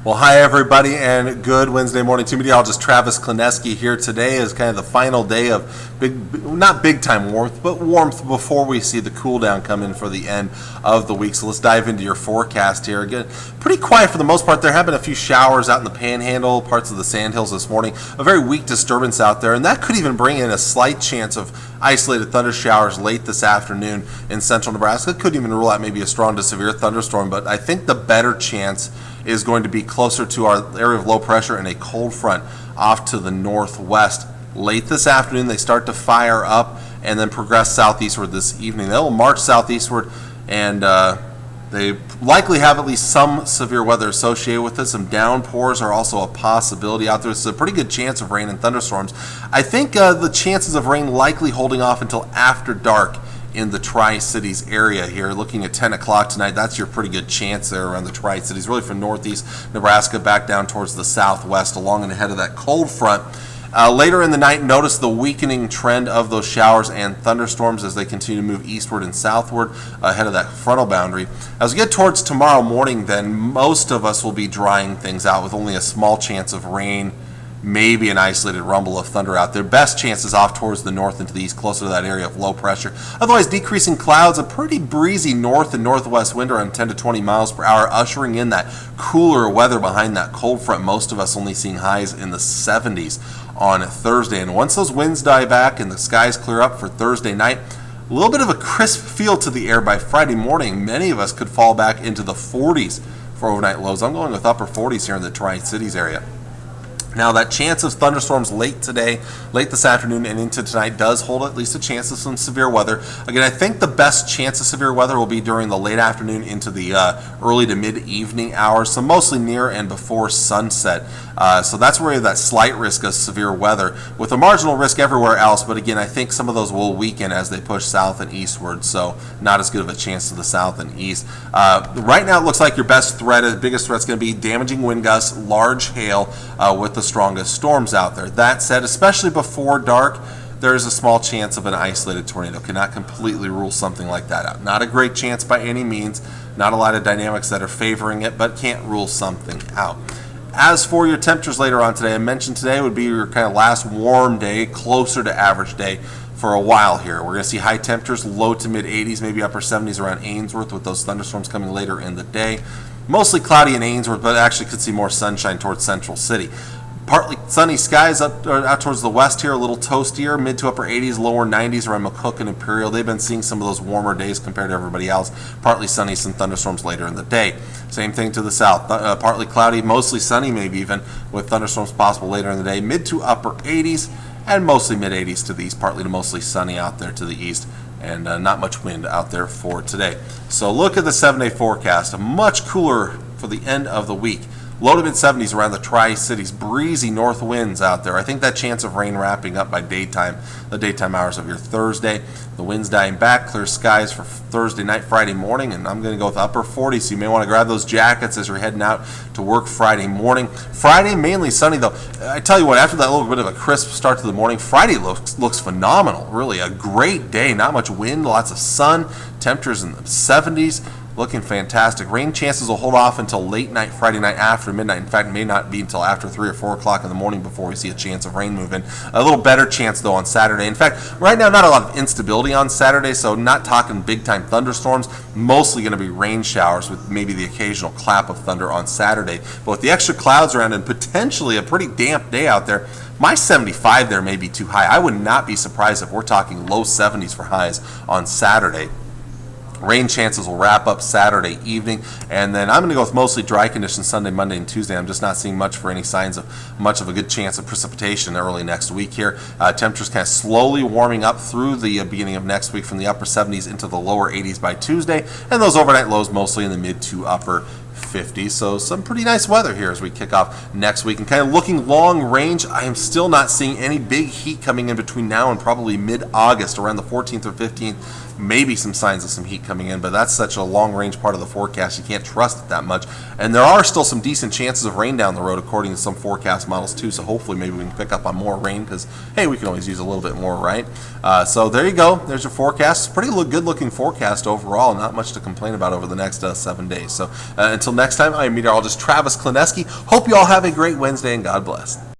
Well, hi everybody, and good Wednesday morning to meteorologist Travis Klineski here. Today is kind of the final day of not big time warmth, but warmth before we see the cool down come in for the end of the week. So let's dive into your forecast here. Again, pretty quiet for the most part. There have been a few showers out in the Panhandle, parts of the Sandhills this morning. A very weak disturbance out there, and that could even bring in a slight chance of isolated thunder showers late this afternoon in central Nebraska. Could even rule out maybe a strong to severe thunderstorm, but I think the better chance is going to be closer to our area of low pressure and a cold front off to the northwest. Late this afternoon, they start to fire up and then progress southeastward this evening. They'll march southeastward, and they likely have at least some severe weather associated with this. Some downpours are also a possibility out there. It's a pretty good chance of rain and thunderstorms. I think the chances of rain likely holding off until after dark in the Tri-Cities area here. Looking at 10 o'clock tonight, that's your pretty good chance there around the Tri-Cities, really from northeast Nebraska back down towards the southwest along and ahead of that cold front. Later in the night, notice the weakening trend of those showers and thunderstorms as they continue to move eastward and southward ahead of that frontal boundary. As we get towards tomorrow morning, then most of us will be drying things out with only a small chance of rain, maybe an isolated rumble of thunder out there. Best chances off towards the north and to the east, closer to that area of low pressure. Otherwise, decreasing clouds, a pretty breezy north and northwest wind around 10 to 20 miles per hour, ushering in that cooler weather behind that cold front. Most of us only seeing highs in the 70s on Thursday. And once those winds die back and the skies clear up for Thursday night, a little bit of a crisp feel to the air by Friday morning. Many of us could fall back into the 40s for overnight lows. I'm going with upper 40s here in the Tri-Cities area. Now, that chance of thunderstorms late today, late this afternoon, and into tonight does hold at least a chance of some severe weather. Again, I think the best chance of severe weather will be during the late afternoon into the early to mid-evening hours, so mostly near and before sunset. So that's where you have that slight risk of severe weather, with a marginal risk everywhere else. But again, I think some of those will weaken as they push south and eastward, so not as good of a chance to the south and east. Right now, it looks like your best threat, the biggest threat, is going to be damaging wind gusts, large hail with the strongest storms out there. That said, especially before dark, there is a small chance of an isolated tornado. Cannot completely rule something like that out. Not a great chance by any means. Not a lot of dynamics that are favoring it, but can't rule something out. As for your temperatures later on today, I mentioned today would be your kind of last warm day, closer to average day for a while here. We're going to see high temperatures, low to mid 80s, maybe upper 70s around Ainsworth, with those thunderstorms coming later in the day. Mostly cloudy in Ainsworth, but actually could see more sunshine towards Central City. Partly sunny skies out towards the west here, a little toastier, mid to upper 80s, lower 90s around McCook and Imperial. They've been seeing some of those warmer days compared to everybody else. Partly sunny, some thunderstorms later in the day. Same thing to the south, partly cloudy, mostly sunny maybe even, with thunderstorms possible later in the day. Mid to upper 80s and mostly mid 80s to the east, partly to mostly sunny out there to the east. And not much wind out there for today. So look at the 7-day forecast. Much cooler for the end of the week. Low to mid 70s around the Tri-Cities. Breezy north winds out there. I think that chance of rain wrapping up by daytime, the daytime hours of your Thursday. The winds dying back, clear skies for Thursday night, Friday morning, and I'm going to go with upper 40s. So you may want to grab those jackets as you're heading out to work Friday morning. Friday mainly sunny though. I tell you what, after that little bit of a crisp start to the morning, Friday looks phenomenal. Really a great day. Not much wind, lots of sun, temperatures in the 70s. Looking fantastic. Rain chances will hold off until late night Friday night after midnight. In fact, it may not be until after 3 or 4 o'clock in the morning before we see a chance of rain move in. A little better chance, though, on Saturday. In fact, right now, not a lot of instability on Saturday, so not talking big-time thunderstorms. Mostly going to be rain showers with maybe the occasional clap of thunder on Saturday. But with the extra clouds around and potentially a pretty damp day out there, my 75 there may be too high. I would not be surprised if we're talking low 70s for highs on Saturday. Rain chances will wrap up Saturday evening, and then I'm going to go with mostly dry conditions Sunday, Monday, and Tuesday. I'm just not seeing much for any signs of much of a good chance of precipitation early next week here. Temperatures kind of slowly warming up through the beginning of next week from the upper 70s into the lower 80s by Tuesday, and those overnight lows mostly in the mid to upper 50s. So some pretty nice weather here as we kick off next week. And kind of looking long range, I am still not seeing any big heat coming in between now and probably mid-August, around the 14th or 15th. maybe some signs of some heat coming in, but that's such a long-range part of the forecast, you can't trust it that much. And there are still some decent chances of rain down the road, according to some forecast models too, so hopefully maybe we can pick up on more rain, because, hey, we can always use a little bit more, right? So there you go. There's your forecast. Pretty good-looking forecast overall. Not much to complain about over the next 7 days. So until next time, I'm meteorologist Travis Klineski. Hope you all have a great Wednesday, and God bless.